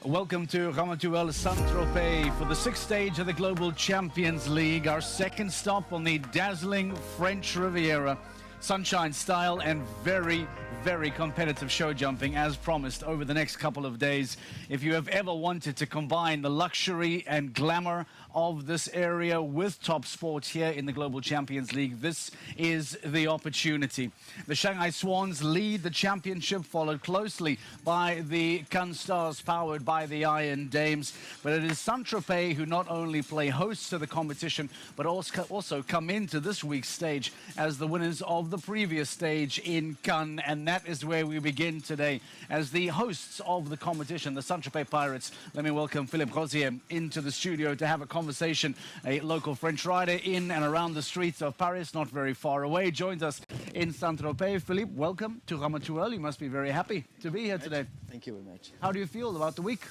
Welcome to Ramatuelle Tropez for the sixth stage of the Global Champions League, our second stop on the dazzling French Riviera. Sunshine style and very, very competitive show jumping as promised over the next couple of days. If you have ever wanted to combine the luxury and glamour of this area with top sports here in the Global Champions League, this is the opportunity. The Shanghai Swans lead the championship, followed closely by the Cannes Stars, powered by the Iron Dames. But it is Tropez who not only play hosts to the competition, but also come into this week's stage as the winners of the previous stage in Cannes, and that is where we begin today. As the hosts of the competition, the Tropez Pirates, let me welcome Philippe Rosier into the studio to have a conversation. A local French rider in and around the streets of Paris, not very far away, joins us in Tropez. Philippe, welcome to Ramatuelle. You must be very happy to be here today. Thank you very much. How do you feel about the week?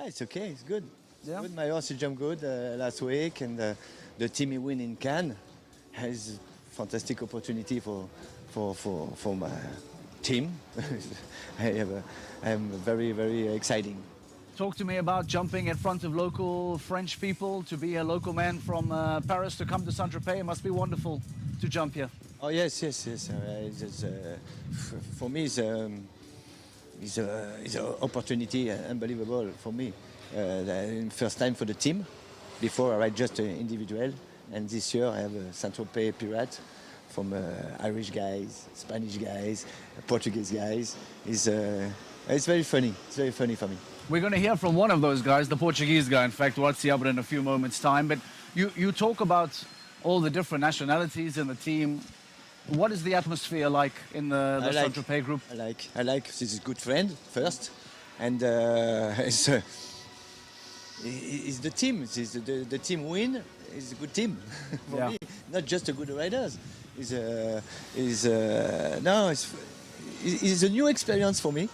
It's okay, it's good. Yeah. Good. My horse jumped good last week, and the team he win in Cannes has fantastic opportunity for my team. I'm very, very exciting. Talk to me about jumping in front of local French people. To be a local man from Paris to come to Tropez, it must be wonderful to jump here. Oh yes. For me, it's an opportunity unbelievable for me. First time for the team. Before I ride just individual, and this year I have a Tropez Pirate from Irish guys, Spanish guys, Portuguese guys. It's very funny. It's very funny for me. We're going to hear from one of those guys, the Portuguese guy, in fact, Ramatuelle, in a few moments' time. But you talk about all the different nationalities in the team. What is the atmosphere like in the Tropez group? I like. This is a good friend first, and it's the team. The team win is a good team for me. Not just a good riders. It's a new experience for me.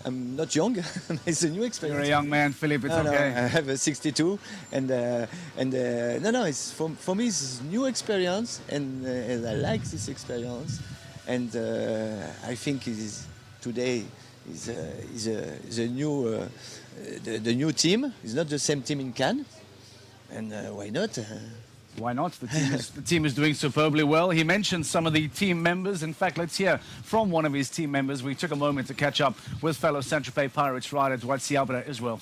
I'm not young. It's a new experience. You're a young man, Philippe. It's okay. No, I have a 62, and it's for me it's a new experience, and I like this experience, and I think today is a new the new team. It's not the same team in Cannes, and why not? Why not? The team is doing superbly well. He mentioned some of the team members. In fact, let's hear from one of his team members. We took a moment to catch up with fellow Tropez Pirates rider Ramatuelle as well.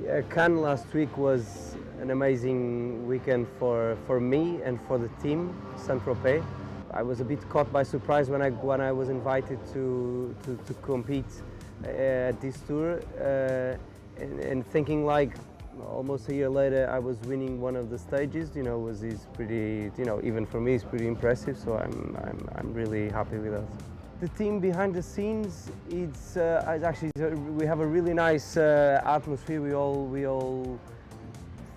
Yeah, Cannes last week was an amazing weekend for me and for the team, Tropez. I was a bit caught by surprise when I was invited to compete at this tour, and thinking like almost a year later I was winning one of the stages. Is pretty, even for me it's pretty impressive. So I'm really happy with that. The team behind the scenes, it's actually we have a really nice atmosphere. We all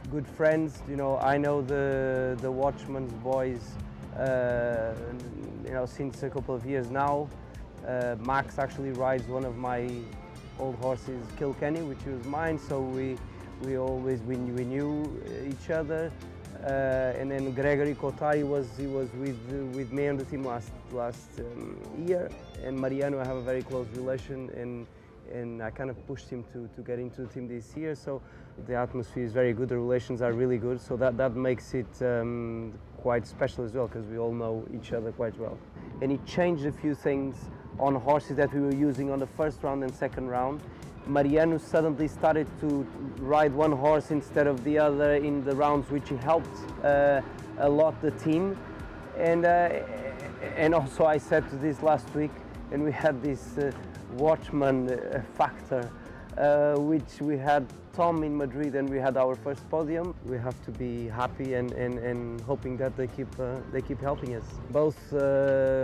good friends. I know the Watchman's boys, since a couple of years now. Max actually rides one of my old horses, Kilkenny, which was mine, so we knew each other. And then Gregory Kotari was with me on the team last year, and Mariano, I have a very close relation, and I kind of pushed him to get into the team this year. So the atmosphere is very good, the relations are really good, so that makes it quite special as well, because we all know each other quite well. And he changed a few things on horses that we were using on the first round and second round. Mariano suddenly started to ride one horse instead of the other in the rounds, which helped a lot the team. And also I said to this last week, and we had this Watchman factor, which we had Tom in Madrid, and we had our first podium. We have to be happy and hoping that they keep helping us. Both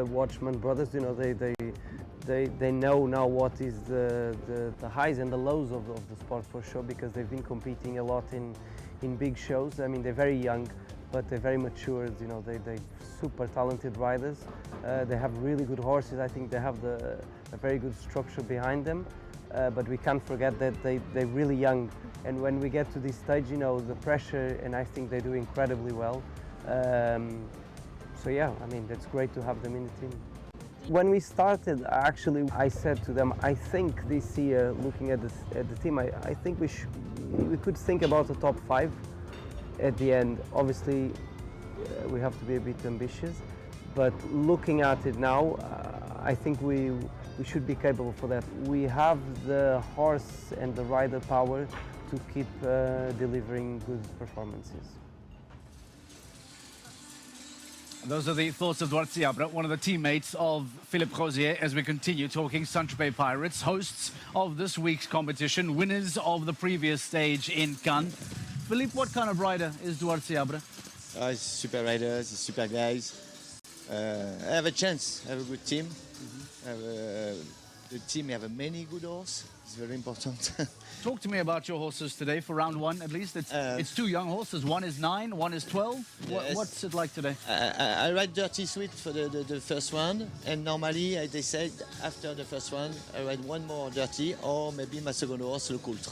Watchman brothers, they know now what is the highs and the lows of the sport for sure, because they've been competing a lot in big shows. I mean, they're very young, but they're very mature. They're super talented riders. They have really good horses. I think they have a very good structure behind them. But we can't forget that they're really young, and when we get to this stage, the pressure, and I think they do incredibly well. So yeah, I mean, it's great to have them in the team. When we started, actually, I said to them, I think this year, looking at the team, I think we could think about a top 5 at the end. Obviously, we have to be a bit ambitious, but looking at it now, I think we should be capable for that. We have the horse and the rider power to keep delivering good performances. Those are the thoughts of Duarte Seabra, one of the teammates of Philippe Rosier, as we continue talking Saint-Tropez Pirates, hosts of this week's competition, winners of the previous stage in Cannes. Philippe, what kind of rider is Duarte Seabra? He's super riders, he's super guys. I have a chance, I have a good team. The team have many good horses. It's very important. Talk to me about your horses today for round 1 at least. It's 2 young horses. One is 9, one is 12. Yes. What's it like today? I ride Dirty Sweet for the first one, and normally I decide after the first one I ride one more Dirty, or maybe my second horse, Le Coultre.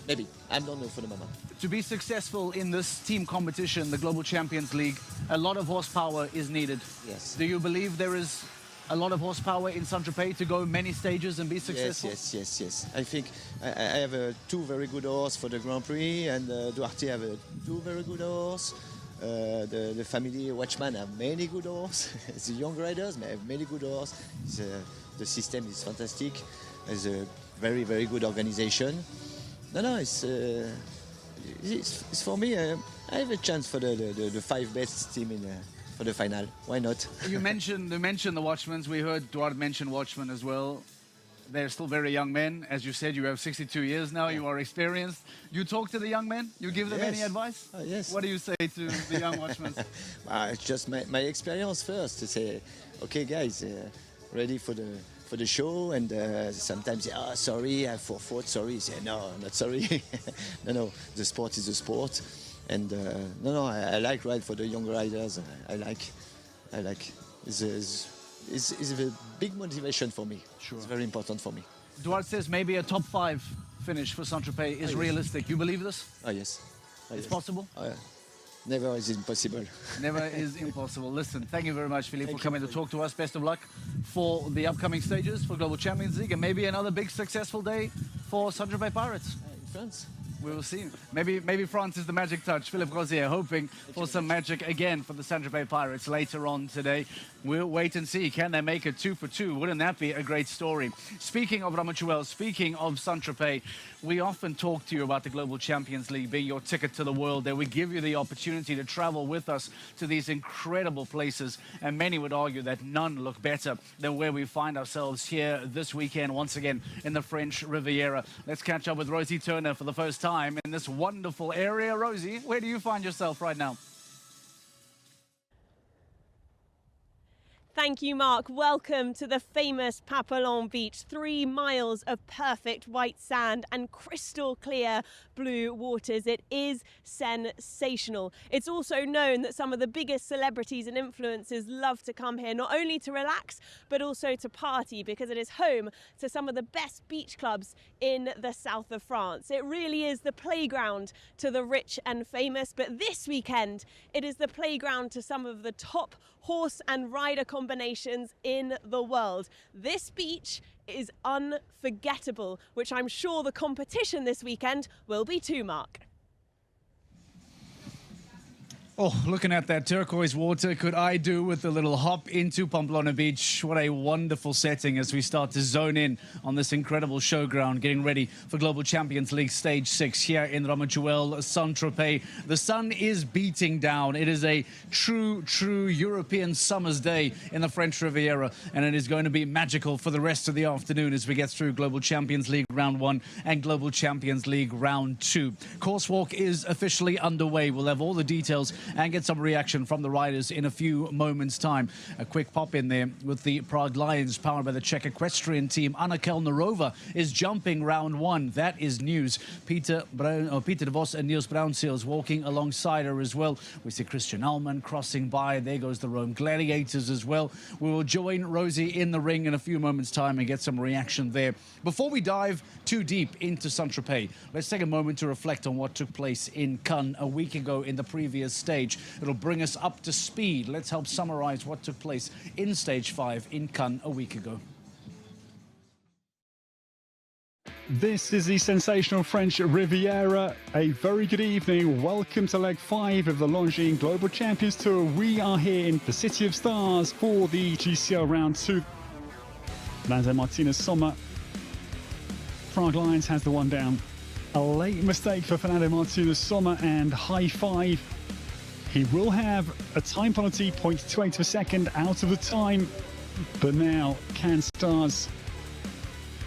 Maybe. I don't know for the moment. To be successful in this team competition, the Global Champions League, a lot of horsepower is needed. Yes. Do you believe there is a lot of horsepower in Saint-Tropez to go many stages and be successful? Yes. I think I have 2 very good horses for the Grand Prix, and Duarte have 2 very good horses. The family Watchman have many good horses. The young riders have many good horses. The system is fantastic. It's a very, very good organization. No, it's for me. I have a chance for the 5 best team for the final. Why not? You mentioned the Watchmans. We heard Duarte mention Watchman as well. They're still very young men. As you said, you have 62 years now. Yeah. You are experienced. You talk to the young men? You give them any advice? Yes. What do you say to the young Watchmans? It's just my experience first to say, okay, guys, ready for the show, and sometimes sorry, I forfeit, sorry. Say no, not sorry. no, the sport is a sport, and I like ride for the young riders. I like. It's a big motivation for me. Sure. It's very important for me. Duarte says maybe a top 5 finish for Saint-Tropez is realistic. You believe this? Yes. It's possible? Never is impossible. Never is impossible. Listen, thank you very much, Philippe, for coming to talk to us. Best of luck for the upcoming stages for Global Champions League, and maybe another big successful day for Saint-Tropez Pirates. In France. We will see. Maybe France is the magic touch. Philippe Rosier hoping for some magic again for the Saint-Tropez Pirates later on today. We'll wait and see. Can they make it 2 for 2? Wouldn't that be a great story? Speaking of Ramatuelle, speaking of Saint-Tropez, we often talk to you about the Global Champions League being your ticket to the world. There we give you the opportunity to travel with us to these incredible places, and many would argue that none look better than where we find ourselves here this weekend, once again in the French Riviera. Let's catch up with Rosie Turner for the first time in this wonderful area. Rosie, where do you find yourself right now? Thank you, Mark. Welcome to the famous Papillon Beach. 3 miles of perfect white sand and crystal clear blue waters. It is sensational. It's also known that some of the biggest celebrities and influencers love to come here, not only to relax, but also to party, because it is home to some of the best beach clubs in the south of France. It really is the playground to the rich and famous, but this weekend, it is the playground to some of the top horse and rider combinations in the world. This beach is unforgettable, which I'm sure the competition this weekend will be too, Mark. Oh, looking at that turquoise water, could I do with a little hop into Pamplona Beach? What a wonderful setting as we start to zone in on this incredible showground, getting ready for Global Champions League Stage 6 here in Ramatuelle, Saint-Tropez. The sun is beating down. It is a true European summer's day in the French Riviera, and it is going to be magical for the rest of the afternoon as we get through Global Champions League Round 1 and Global Champions League Round 2. Course walk is officially underway. We'll have all the details and get some reaction from the riders in a few moments' time. A quick pop in there with the Prague Lions, powered by the Czech equestrian team. Anna Kelnerova is jumping round 1. That is news. Peter de Vos and Niels Brownseals walking alongside her as well. We see Christian Allman crossing by. There goes the Rome Gladiators as well. We will join Rosie in the ring in a few moments' time and get some reaction there. Before we dive too deep into Saint-Tropez, let's take a moment to reflect on what took place in Cannes a week ago in the previous stage. stage. It'll bring us up to speed. Let's help summarize what took place in Stage 5 in Cannes a week ago. This is the sensational French Riviera. A very good evening. Welcome to leg 5 of the Longines Global Champions Tour. We are here in the City of Stars for the GCL Round 2. Fernando Martinez Sommer. Prague Lions has the one down. A late mistake for Fernando Martinez Sommer, and high five. He will have a time penalty, 0.28 per second out of the time. But now, Cannes Stars.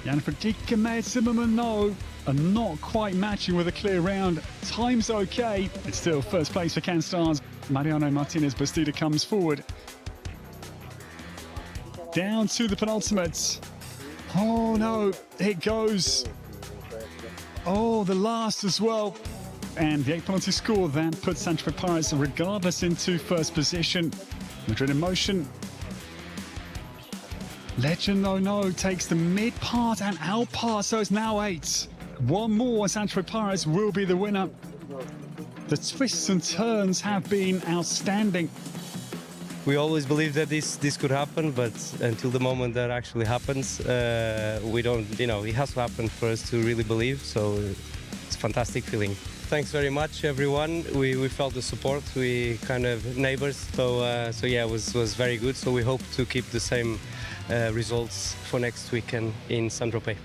Jan-Frederik Zimmerman, no, and not quite matching with a clear round. Time's okay. It's still first place for Cannes Stars. Mariano Martinez Bastida comes forward. Down to the penultimate. Oh no, it goes. Oh, the last as well. And the 8 penalty score that puts Saint-Tropez Pirates regardless into first position. Madrid in motion. Legend No takes the mid part and out part, so it's now 8. One more, Saint-Tropez Pirates will be the winner. The twists and turns have been outstanding. We always believed that this could happen, but until the moment that actually happens, we don't, it has to happen for us to really believe, so it's a fantastic feeling. Thanks very much, everyone. We felt the support, we kind of neighbors, so yeah, it was very good, so we hope to keep the same results for next weekend in Saint-Tropez.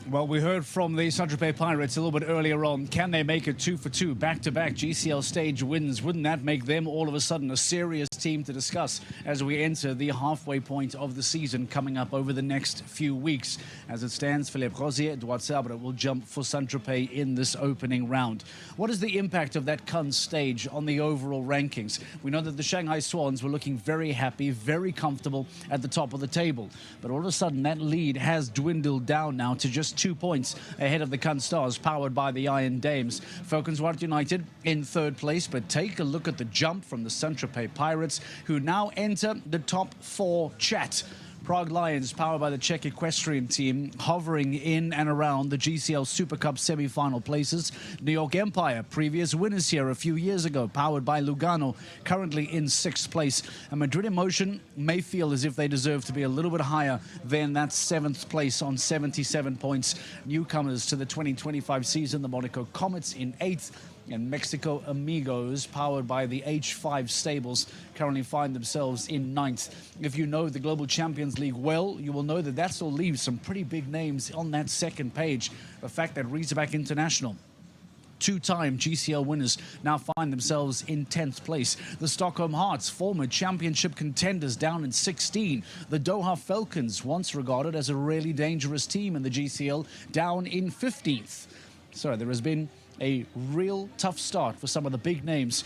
Well, we heard from the Saint-Tropez Pirates a little bit earlier on. Can they make it 2 for 2 back-to-back GCL stage wins? Wouldn't that make them all of a sudden a serious team to discuss as we enter the halfway point of the season coming up over the next few weeks? As it stands, Philippe Rosier, Edouard Sabre will jump for Saint-Tropez in this opening round. What is the impact of that Cannes stage on the overall rankings? We know that the Shanghai Swans were looking very happy, very comfortable at the top of the table. But all of a sudden, that lead has dwindled down now to just 2 points ahead of the Cannes Stars, powered by the Iron Dames. Valkenswaard United in third place, but take a look at the jump from the Saint-Tropez Pirates, who now enter the top 4 chat. Prague Lions, powered by the Czech equestrian team, hovering in and around the GCL Super Cup semi-final places. New York Empire, previous winners here a few years ago, powered by Lugano, currently in 6th place. And Madrid in motion may feel as if they deserve to be a little bit higher than that 7th place on 77 points. Newcomers to the 2025 season, the Monaco Comets in 8th. And Mexico Amigos, powered by the H5 stables, currently find themselves in 9th. If you know the Global Champions League well, you will know that that still leaves some pretty big names on that second page. The fact that Razorback International, 2-time GCL winners, now find themselves in 10th place. The Stockholm Hearts, former championship contenders, down in 16. The Doha Falcons, once regarded as a really dangerous team in the GCL, down in 15th. So there has been a real tough start for some of the big names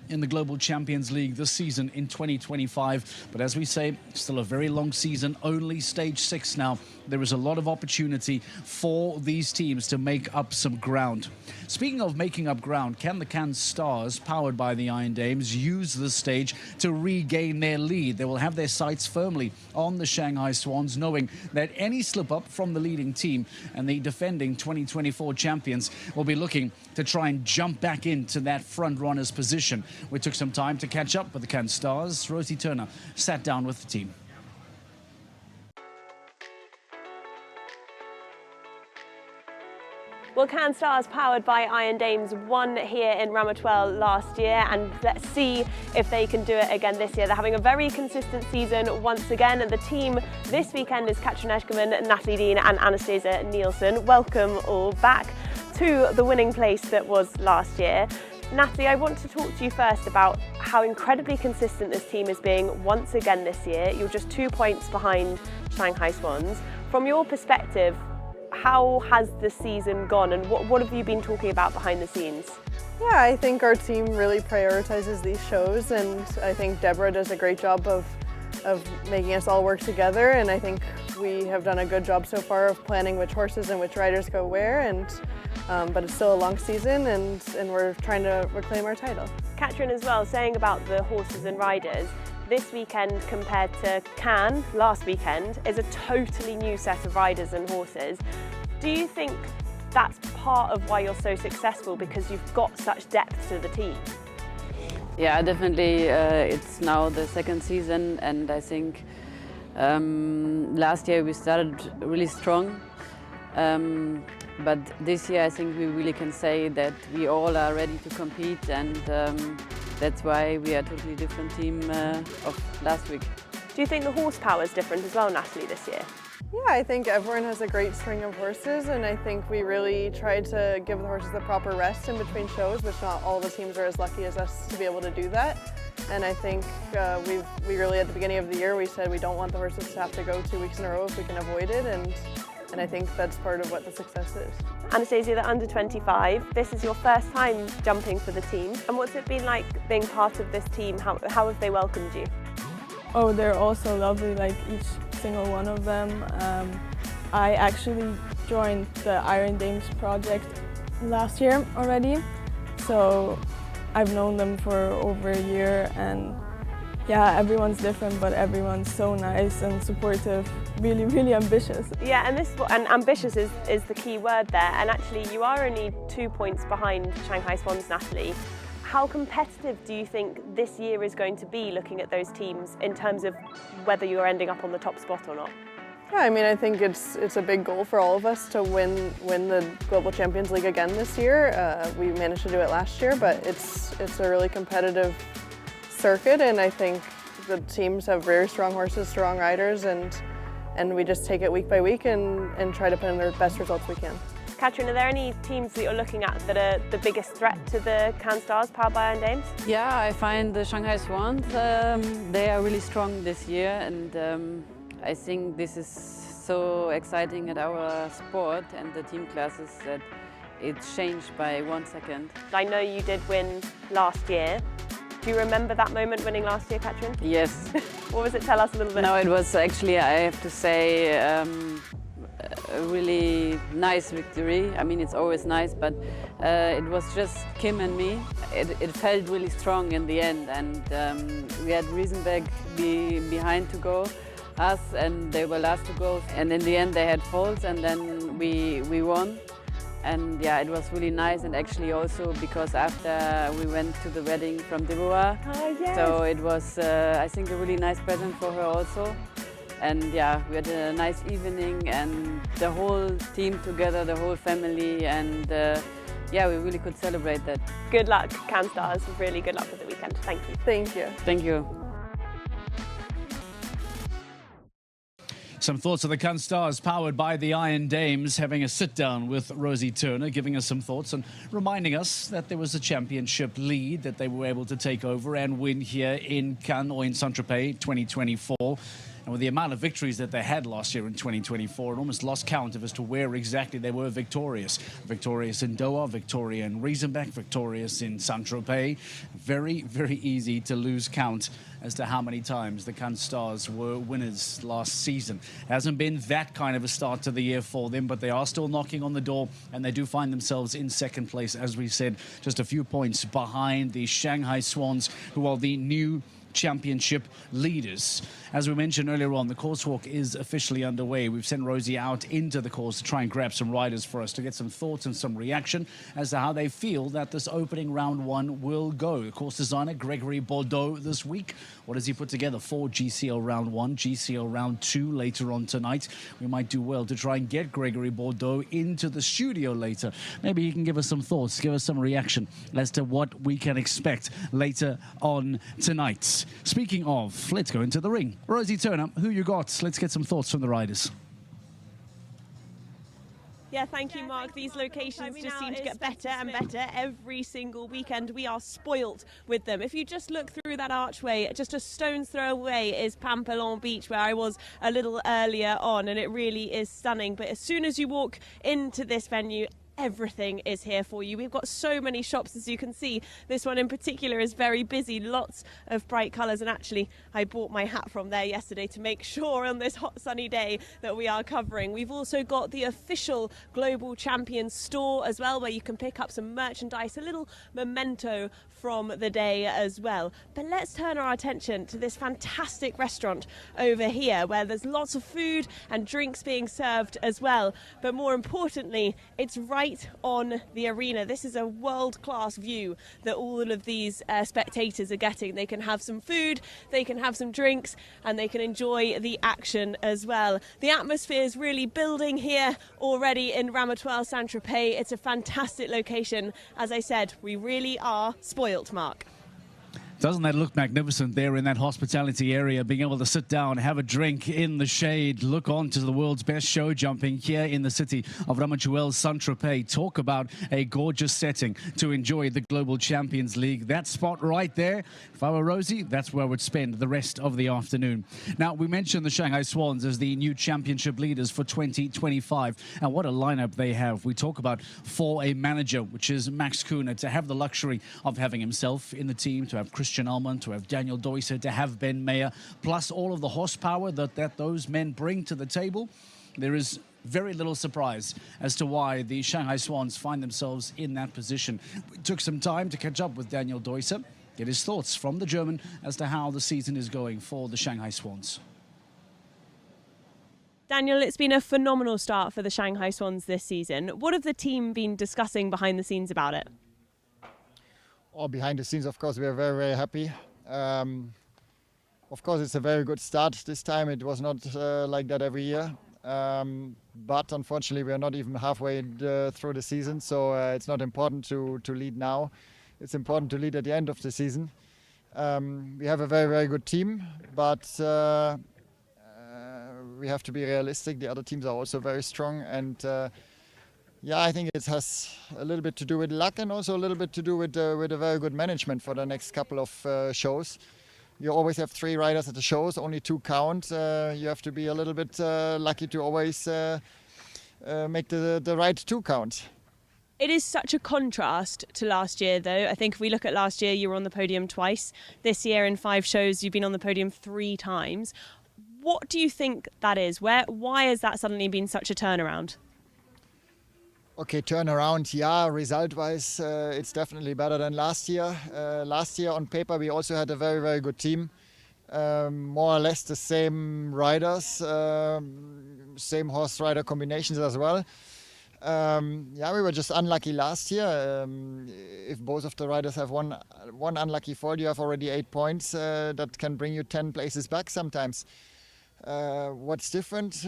in the Global Champions League this season in 2025. But as we say, still a very long season, only stage 6 now. There is a lot of opportunity for these teams to make up some ground. Speaking of making up ground, can the Cannes Stars, powered by the Iron Dames, use this stage to regain their lead? They will have their sights firmly on the Shanghai Swans, knowing that any slip-up from the leading team and the defending 2024 champions will be looking to try and jump back into that front-runner's position. We took some time to catch up with the Cannes Stars. Rosie Turner sat down with the team. Well, Cannes Stars, powered by Iron Dames, won here in Ramatuelle last year, and let's see if they can do it again this year. They're having a very consistent season once again, and the team this weekend is Katrin Eschkeman, Natalie Dean and Anastasia Nielsen. Welcome all back to the winning place that was last year. Natalie, I want to talk to you first about how incredibly consistent this team is being once again this year. You're just 2 points behind Shanghai Swans. From your perspective, how has the season gone, and what have you been talking about behind the scenes? Yeah, I think our team really prioritizes these shows, and I think Deborah does a great job of making us all work together, and I think we have done a good job so far of planning which horses and which riders go where, and but it's still a long season, and we're trying to reclaim our title. Katrin as well, saying about the horses and riders, this weekend compared to Cannes last weekend is a totally new set of riders and horses. Do you think that's part of why you're so successful, because you've got such depth to the team. Yeah, definitely. It's now the second season, and I think last year we started really strong. But this year I think we really can say that we all are ready to compete, and that's why we are a totally different team of last week. Do you think the horsepower is different as well, Natalie, this year? Yeah, I think everyone has a great string of horses, and I think we really tried to give the horses the proper rest in between shows, which not all the teams are as lucky as us to be able to do that. And I think we really, at the beginning of the year, we said we don't want the horses to have to go 2 weeks in a row if we can avoid it, and I think that's part of what the success is. Anastasia, the under 25, this is your first time jumping for the team. And what's it been like being part of this team? How have they welcomed you? Oh, they're all so lovely, like each single one of them. I actually joined the Iron Dames project last year already, so I've known them for over a year, and yeah, everyone's different, but everyone's so nice and supportive, really, really ambitious. Yeah, and ambitious is the key word there, and actually you are only 2 points behind Shanghai Swans, Natalie. How competitive do you think this year is going to be, looking at those teams, in terms of whether you're ending up on the top spot or not? Yeah, I mean, I think it's a big goal for all of us to win the Global Champions League again this year. We managed to do it last year, but it's a really competitive circuit, and I think the teams have very strong horses, strong riders, and we just take it week by week and try to put in the best results we can. Katrin, are there any teams that you're looking at that are the biggest threat to the Cannes Stars powered by Iron Dames? Yeah, I find the Shanghai Swans, they are really strong this year, and I think this is so exciting at our sport and the team classes that it's changed by 1 second. I know you did win last year. Do you remember that moment winning last year, Katrin? Yes. What was it? Tell us a little bit. No, it was actually, I have to say, a really nice victory. I mean, it's always nice, but it was just Kim and me. It felt really strong in the end, and we had Riesenbeck behind to go us, and they were last to go. And in the end, they had faults, and then we won. And yeah, it was really nice, and actually also because after we went to the wedding from Deborah, yes. So it was, I think, a really nice present for her also. And yeah, we had a nice evening, and the whole team together, the whole family, and yeah, we really could celebrate that. Good luck, Cannes Stars. Really good luck for the weekend. Thank you. Thank you. Thank you. Some thoughts of the Cannes Stars, powered by the Iron Dames, having a sit-down with Rosie Turner, giving us some thoughts and reminding us that there was a championship lead that they were able to take over and win here in Cannes, or in Saint-Tropez 2024. And with the amount of victories that they had last year in 2024, it almost lost count as to where exactly they were victorious. Victorious in Doha, victorious in Riesenbeck, victorious in Saint-Tropez. Very, very easy to lose count as to how many times the Cannes Stars were winners last season. It hasn't been that kind of a start to the year for them, but they are still knocking on the door, and they do find themselves in second place, as we said, just a few points behind the Shanghai Swans, who are the new championship leaders. As we mentioned earlier on, the course walk is officially underway. We've sent Rosie out into the course to try and grab some riders for us to get some thoughts and some reaction as to how they feel that this opening round one will go. The course designer Gregory Bordeaux this week. What has he put together for GCL round one, GCL round two later on tonight? We might do well to try and get Gregory Bordeaux into the studio later. Maybe he can give us some thoughts, give us some reaction as to what we can expect later on tonight. Speaking of, let's go into the ring. Rosie Turner, who you got? Let's get some thoughts from the riders. Yeah, thank you, Mark. These locations just seem to get better and better every single weekend. We are spoilt with them. If you just look through that archway, just a stone's throw away is Pampelon Beach, where I was a little earlier on, and it really is stunning. But as soon as you walk into this venue, everything is here for you. We've got so many shops, as you can see. This one in particular is very busy, lots of bright colours, and actually I bought my hat from there yesterday to make sure on this hot sunny day that we are covering. We've also got the official Global Champions store as well, where you can pick up some merchandise, a little memento from the day as well. But let's turn our attention to this fantastic restaurant over here, where there's lots of food and drinks being served as well. But more importantly, it's right right on the arena. This is a world-class view that all of these spectators are getting. They can have some food, they can have some drinks, and they can enjoy the action as well. The atmosphere is really building here already in Ramatuelle, Saint-Tropez. It's a fantastic location. As I said, we really are spoilt, Mark. Doesn't that look magnificent there in that hospitality area, being able to sit down, have a drink in the shade, look on to the world's best show jumping here in the city of Ramatuelle, Saint-Tropez. Talk about a gorgeous setting to enjoy the Global Champions League. That spot right there, if I were Rosie, that's where I would spend the rest of the afternoon. Now, we mentioned the Shanghai Swans as the new championship leaders for 2025. And what a lineup they have. We talk about for a manager, which is Max Kuhner, to have the luxury of having himself in the team, to have Christian Allman, to have Daniel Deusser, to have Ben Mayer, plus all of the horsepower that those men bring to the table. There is very little surprise as to why the Shanghai Swans find themselves in that position. It took some time to catch up with Daniel Deusser, get his thoughts from the German as to how the season is going for the Shanghai Swans. Daniel, it's been a phenomenal start for the Shanghai Swans this season. What have the team been discussing behind the scenes about it? Oh, behind the scenes, of course, we are very, very happy. Of course, it's a very good start this time. It was not like that every year. But unfortunately, we are not even halfway through the season. So it's not important to lead now. It's important to lead at the end of the season. We have a very, very good team. But we have to be realistic. The other teams are also very strong. And yeah, I think it has a little bit to do with luck and also a little bit to do with a very good management for the next couple of shows. You always have 3 riders at the shows, only 2 count. You have to be a little bit lucky to always make the right 2 count. It is such a contrast to last year, though. I think if we look at last year, you were on the podium twice. This year, in 5 shows, you've been on the podium 3 times. What do you think that is? Why has that suddenly been such a turnaround? Okay, turnaround, yeah, result-wise, it's definitely better than last year. Last year on paper, we also had a very, very good team. More or less the same riders, same horse rider combinations as well. Yeah, we were just unlucky last year. If both of the riders have one unlucky fall, you have already 8 points. That can bring you 10 places back sometimes. What's different?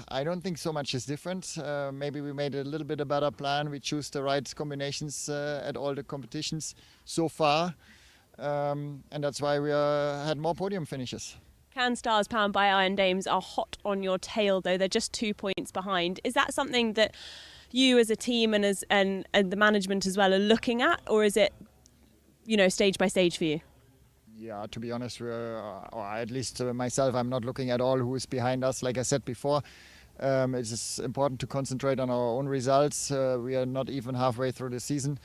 I don't think so much is different. Maybe we made a little bit a better plan. We choose the right combinations at all the competitions so far. And that's why we had more podium finishes. Can Stars powered by Iron Dames are hot on your tail, though. They're just 2 points behind. Is that something that you as a team and the management as well are looking at? Or is it, stage by stage for you? Yeah, to be honest, or at least myself, I'm not looking at all who is behind us. Like I said before, it is important to concentrate on our own results. We are not even halfway through the season.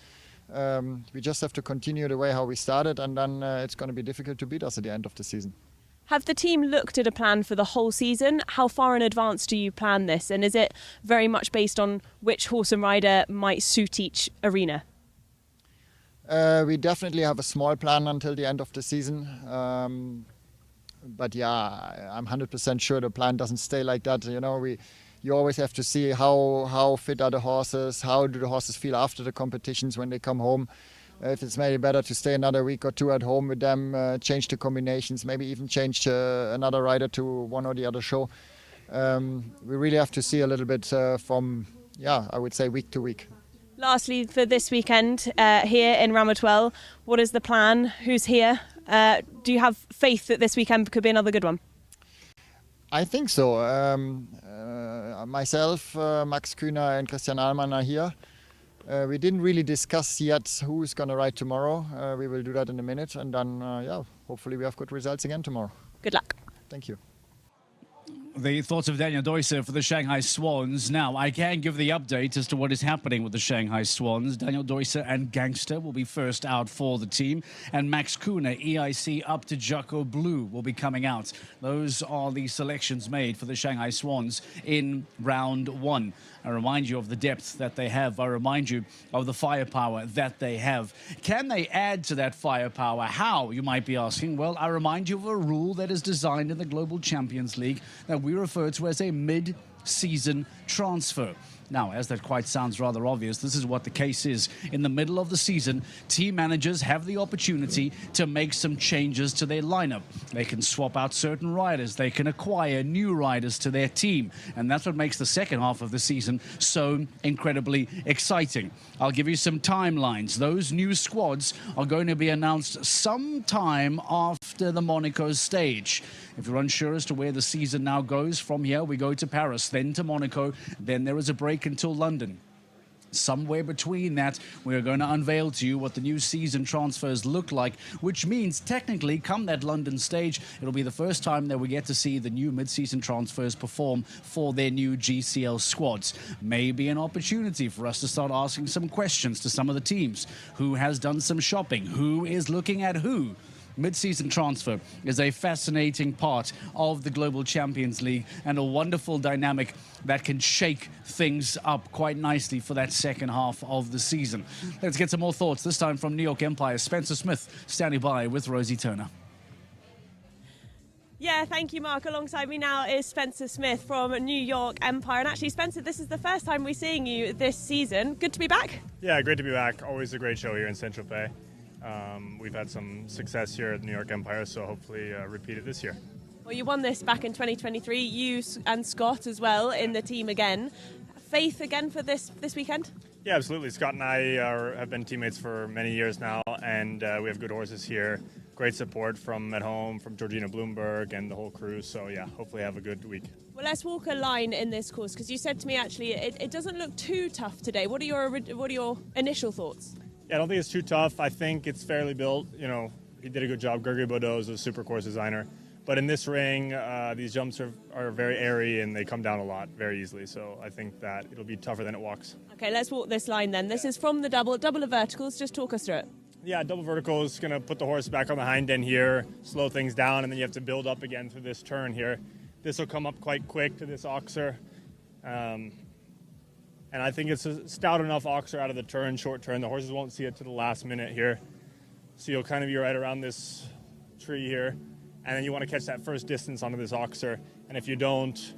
We just have to continue the way how we started, and then it's going to be difficult to beat us at the end of the season. Have the team looked at a plan for the whole season? How far in advance do you plan this? And is it very much based on which horse and rider might suit each arena? We definitely have a small plan until the end of the season. But yeah, I'm 100% sure the plan doesn't stay like that. You always have to see how fit are the horses, how do the horses feel after the competitions when they come home. If it's maybe better to stay another week or 2 at home with them, change the combinations, maybe even change another rider to one or the other show. We really have to see a little bit from, I would say week to week. Lastly, for this weekend here in Ramatuelle, what is the plan? Who's here? Do you have faith that this weekend could be another good one? I think so. Myself, Max Kuhner and Christian Allman are here. We didn't really discuss yet who's going to ride tomorrow. We will do that in a minute, and then, hopefully we have good results again tomorrow. Good luck. Thank you. The thoughts of Daniel Deusser for the Shanghai Swans. Now, I can give the update as to what is happening with the Shanghai Swans. Daniel Deusser and Gangster will be first out for the team. And Max Kuhner, EIC up to Jacko Blue, will be coming out. Those are the selections made for the Shanghai Swans in round 1. I remind you of the depth that they have. I remind you of the firepower that they have. Can they add to that firepower? How, you might be asking? Well, I remind you of a rule that is designed in the Global Champions League that we refer to as a mid mid-season transfer. Now, as that quite sounds rather obvious, this is what the case is. In the middle of the season, team managers have the opportunity to make some changes to their lineup. They can swap out certain riders. They can acquire new riders to their team. And that's what makes the second half of the season so incredibly exciting. I'll give you some timelines. Those new squads are going to be announced sometime after the Monaco stage. If you're unsure as to where the season now goes, from here we go to Paris, then to Monaco, then there is a break until London. Somewhere between that, we're going to unveil to you what the new season transfers look like, which means technically, come that London stage, it'll be the first time that we get to see the new mid-season transfers perform for their new GCL squads. Maybe an opportunity for us to start asking some questions to some of the teams. Who has done some shopping? Who is looking at who? Mid-season transfer is a fascinating part of the Global Champions League and a wonderful dynamic that can shake things up quite nicely for that second half of the season. Let's get some more thoughts, this time from New York Empire. Spencer Smith standing by with Rosie Turner. Yeah, thank you, Mark. Alongside me now is Spencer Smith from New York Empire. And actually, Spencer, this is the first time we're seeing you this season. Good to be back. Yeah, great to be back. Always a great show here in Tropez. We've had some success here at New York Empire, so hopefully repeat it this year. Well, you won this back in 2023. You and Scott as well in the team again. Faith again for this weekend? Yeah, absolutely. Scott and I have been teammates for many years now, and we have good horses here. Great support from at home, from Georgina Bloomberg and the whole crew. So yeah, hopefully have a good week. Well, let's walk a line in this course, because you said to me actually it doesn't look too tough today. What are your initial thoughts? Yeah, I don't think it's too tough. I think it's fairly built. You know, he did a good job. Gregory Baudot is a super course designer. But in this ring, these jumps are very airy and they come down a lot very easily. So I think that it'll be tougher than it walks. Okay, let's walk this line then. This is from the double of verticals. Just talk us through it. Yeah, double vertical is going to put the horse back on the hind end here, slow things down, and then you have to build up again through this turn here. This will come up quite quick to this oxer. And I think it's a stout enough oxer out of the turn, short turn. The horses won't see it to the last minute here. So you'll kind of be right around this tree here. And then you want to catch that first distance onto this oxer. And if you don't,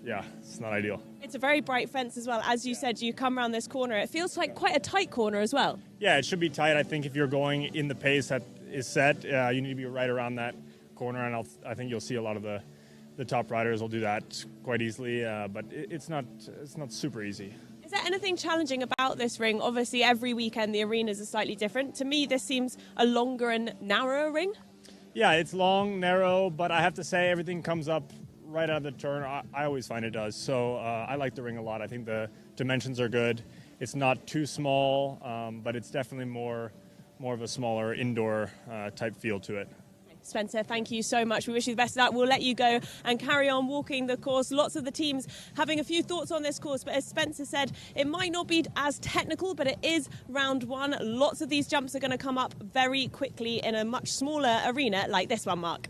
yeah, it's not ideal. It's a very bright fence as well. As you said, you come around this corner. It feels like quite a tight corner as well. Yeah, it should be tight. I think if you're going in the pace that is set, you need to be right around that corner. And I think you'll see a lot of the top riders will do that quite easily, but it's not super easy. Is there anything challenging about this ring? Obviously, every weekend the arenas are slightly different. To me, this seems a longer and narrower ring. Yeah, it's long, narrow, but I have to say everything comes up right out of the turn. I always find it does. So I like the ring a lot. I think the dimensions are good. It's not too small, but it's definitely more of a smaller indoor type feel to it. Spencer, thank you so much. We wish you the best of luck. We'll let you go and carry on walking the course. Lots of the teams having a few thoughts on this course, but as Spencer said, it might not be as technical, but it is round one. Lots of these jumps are going to come up very quickly in a much smaller arena like this one, Mark.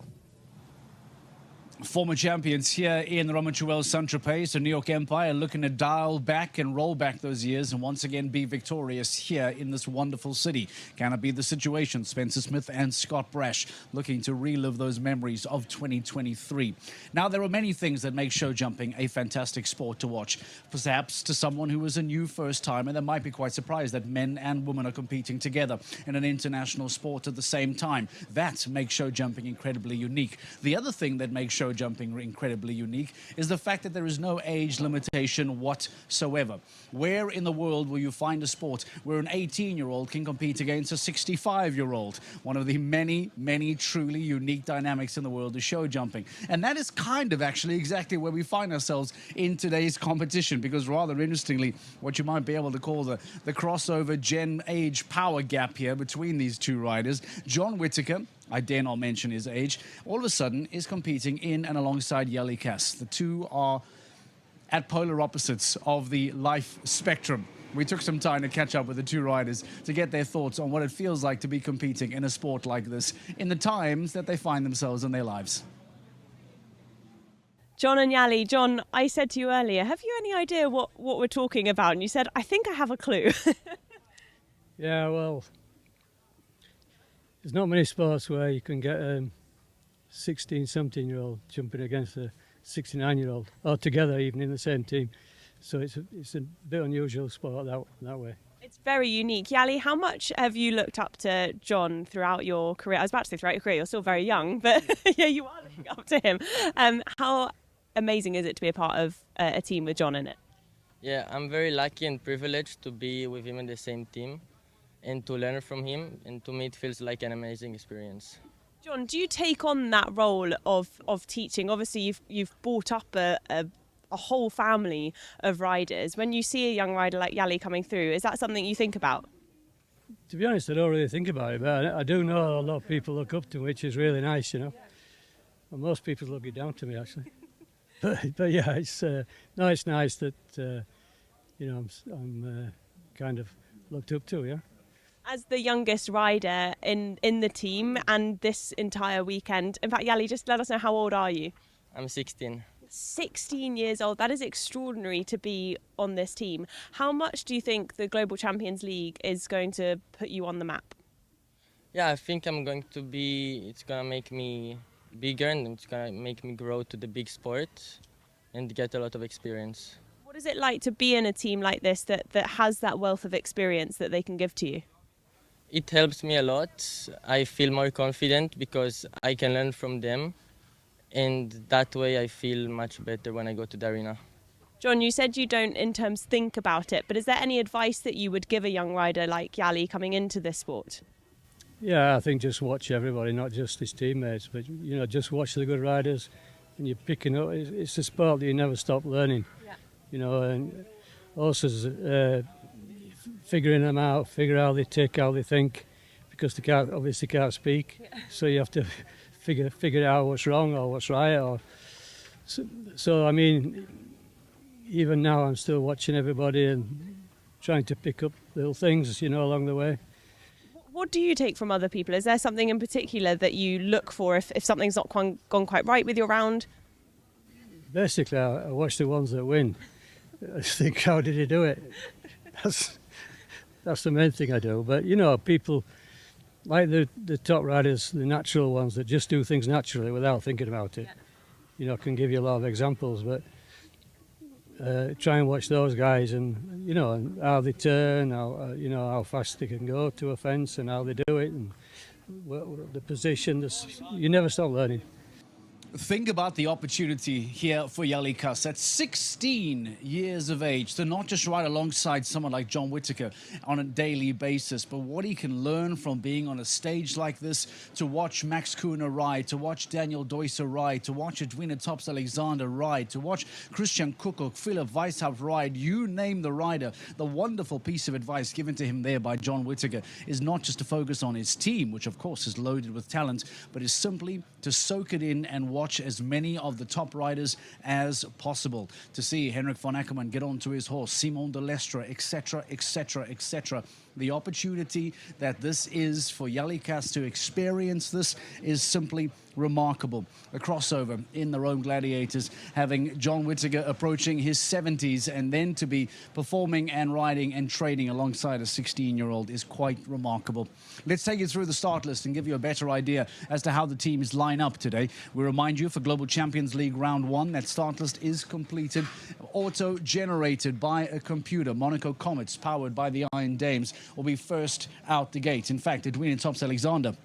Former champions here in Ramatuelle, Tropez, so New York Empire looking to dial back and roll back those years and once again be victorious here in this wonderful city. Can it be the situation? Spencer Smith and Scott Brash looking to relive those memories of 2023. Now, there are many things that make show jumping a fantastic sport to watch. Perhaps to someone who is a new first timer, they might be quite surprised that men and women are competing together in an international sport at the same time. That makes show jumping incredibly unique. The other thing that makes show jumping incredibly unique is the fact that there is no age limitation whatsoever. Where in the world will you find a sport where an 18-year-old can compete against a 65-year-old? One of the many, many truly unique dynamics in the world is show jumping. And that is kind of actually exactly where we find ourselves in today's competition, because rather interestingly, what you might be able to call the crossover gen age power gap here between these two riders, John Whittaker, I dare not mention his age, all of a sudden is competing in and alongside Jelle Kass. The two are at polar opposites of the life spectrum. We took some time to catch up with the two riders to get their thoughts on what it feels like to be competing in a sport like this in the times that they find themselves in their lives. John and Jelle. John, I said to you earlier, have you any idea what we're talking about? And you said, I think I have a clue. Yeah, well, there's not many sports where you can get a 16, 17-year-old jumping against a 69-year-old, or together even in the same team. So it's a bit unusual sport that way. It's very unique. Yali, how much have you looked up to John throughout your career? I was about to say throughout your career, you're still very young, but yeah, you are looking up to him. How amazing is it to be a part of a team with John in it? Yeah, I'm very lucky and privileged to be with him in the same team and to learn from him, and to me it feels like an amazing experience. John, do you take on that role of teaching? Obviously, you've brought up a whole family of riders. When you see a young rider like Yali coming through, is that something you think about? To be honest, I don't really think about it, but I do know a lot of people look up to me, which is really nice, you know. And most people look down to me, actually. but yeah, it's nice that you know I'm kind of looked up to, yeah. As the youngest rider in the team and this entire weekend, in fact, Yali, just let us know, how old are you? I'm 16. 16 years old. That is extraordinary to be on this team. How much do you think the Global Champions League is going to put you on the map? Yeah, I think it's gonna make me bigger, and it's gonna make me grow to the big sport and get a lot of experience. What is it like to be in a team like this that has that wealth of experience that they can give to you? It helps me a lot. I feel more confident because I can learn from them, and that way I feel much better when I go to the arena. John, you said you don't in terms think about it, but is there any advice that you would give a young rider like Yali coming into this sport? Yeah, I think just watch everybody, not just his teammates, but you know, just watch the good riders, and you're picking up. It's a sport that you never stop learning. Yeah. You know, and also figuring them out, figure how they tick, how they think, because they obviously can't speak. Yeah. So you have to figure out what's wrong or what's right. Or so I mean, even now I'm still watching everybody and trying to pick up little things, you know, along the way. What do you take from other people? Is there something in particular that you look for if something's not gone quite right with your round? Basically, I watch the ones that win. I think, how did he do it? That's the main thing I do. But, you know, people like the top riders, the natural ones that just do things naturally without thinking about it, yeah. You know, can give you a lot of examples. But try and watch those guys, and you know, and how they turn, you know, how fast they can go to a fence, and how they do it, and the position. You never stop learning. Think about the opportunity here for Yali Kuss at 16 years of age to not just ride alongside someone like John Whittaker on a daily basis, but what he can learn from being on a stage like this, to watch Max Kuhner ride, to watch Daniel Deusser ride, to watch Edwina Tops-Alexander ride, to watch Christian Kuckuck, Philip Weishaupt ride, you name the rider. The wonderful piece of advice given to him there by John Whittaker is not just to focus on his team, which of course is loaded with talent, but is simply to soak it in and watch as many of the top riders as possible. To see Henrik von Ackermann get onto his horse, Simon de Lestre, etc., etc., etc. The opportunity that this is for Yali Kuss to experience this is simply remarkable. A crossover in the Rome Gladiators, having John Whittaker approaching his 70s and then to be performing and riding and training alongside a 16-year-old is quite remarkable. Let's take you through the start list and give you a better idea as to how the teams line up today. We remind you, for Global Champions League Round 1, that start list is completed, auto-generated by a computer. Monaco Comets, powered by the Iron Dames, will be first out the gate. In fact, Edwina Tops-Alexander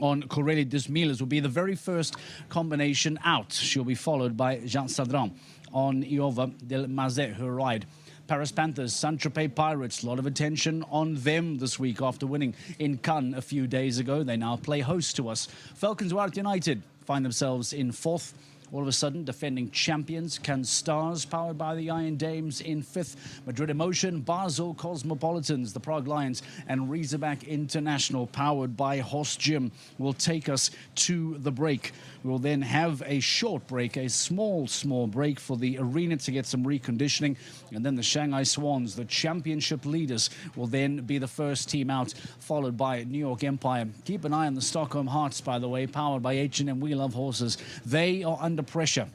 on Corélie Desmiles will be the very first combination out. She'll be followed by Jean Sadran on Iova del Mazet, her ride. Paris Panthers, Tropez Pirates, a lot of attention on them this week after winning in Cannes a few days ago. They now play host to us. Falcons Wart United find themselves in fourth. All of a sudden, defending champions, Cannes Stars, powered by the Iron Dames, in fifth. Madrid Emotion, Basel Cosmopolitans, the Prague Lions, and Razorback International, powered by Horst Jim, will take us to the break. We will then have a short break, a small break for the arena to get some reconditioning. And then the Shanghai Swans, the championship leaders, will then be the first team out, followed by New York Empire. Keep an eye on the Stockholm Hearts, by the way, powered by H&M We Love Horses. They are under pressure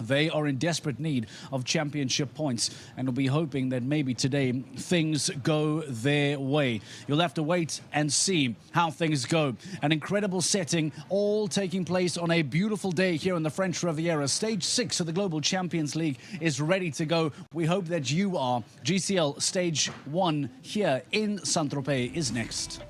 They are in desperate need of championship points and will be hoping that maybe today things go their way. You'll have to wait and see how things go. An incredible setting, all taking place on a beautiful day here in the French Riviera. Stage 6 of the Global Champions League is ready to go. We hope that you are. GCL Stage 1 here in Saint-Tropez is next.